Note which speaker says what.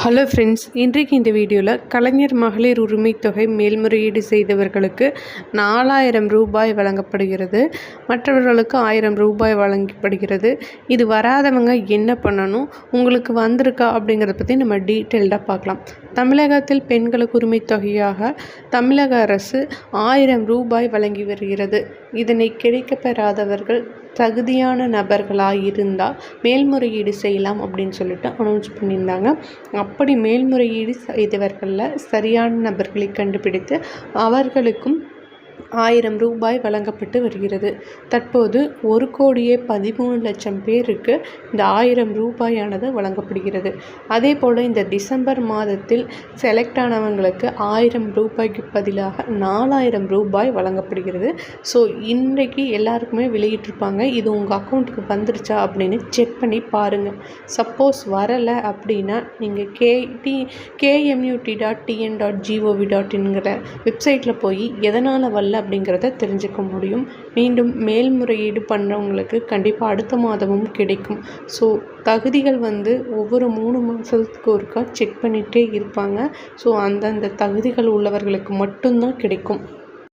Speaker 1: Hello friends, இன்றைக்கு இந்த வீடியோவில் கலைஞர் மகளிர் உரிமைத் தொகை மேல்முறையீடு செய்தவர்களுக்கு 4000 ரூபாய் வழங்கப்படுகிறது. மற்றவர்களுக்கு 1000 ரூபாய் வழங்கப்படுகிறது. இது வராதவங்க என்ன பண்ணணும், உங்களுக்கு வந்திருக்கா அப்படிங்கிறத பற்றி நம்ம டீட்டெயில்டாக பார்க்கலாம். தமிழகத்தில் பெண்களுக்கு உரிமைத் தொகையாக தமிழக அரசு 1000 ரூபாய் வழங்கி வருகிறது. இதனை கிடைக்கப்பெறாதவர்கள் தகுதியான நபர்களாக இருந்தால் மேல்முறையீடு செய்யலாம் அப்படின்னு சொல்லிட்டு அனௌன்ஸ் பண்ணியிருந்தாங்க. அப்படி மேல்முறையீடு செய்தவர்களில் சரியான நபர்களை கண்டுபிடித்து அவர்களுக்கும் 1000 ரூபாய் வழங்கப்பட்டு வருகிறது. தற்போது 1,13,00,000 பேருக்கு இந்த 1000 ரூபாயானது வழங்கப்படுகிறது. அதே போல் இந்த டிசம்பர் மாதத்தில் செலக்ட் ஆனவங்களுக்கு 1000 ரூபாய்க்கு பதிலாக 4000 ரூபாய் வழங்கப்படுகிறது. ஸோ இன்றைக்கு எல்லாருக்குமே வெளியிட்டிருப்பாங்க. இது உங்கள் அக்கௌண்ட்டுக்கு வந்துருச்சா அப்படின்னு செக் பண்ணி பாருங்கள். சப்போஸ் வரலை அப்படின்னா நீங்கள் kmut.tn.gov.inங்கிற வெப்சைட்டில் போய் எதனால் வரல அப்படிங்கிறத தெரிஞ்சுக்க முடியும். மீண்டும் மேல்முறையீடு பண்ணுறவங்களுக்கு கண்டிப்பாக அடுத்த மாதமும் கிடைக்கும். ஸோ தகுதிகள் ஒவ்வொரு 3 மாதத்துக்கு ஒருக்கா செக் பண்ணிகிட்டே இருப்பாங்க. ஸோ அந்தந்த தகுதிகள் உள்ளவர்களுக்கு மட்டும்தான் கிடைக்கும்.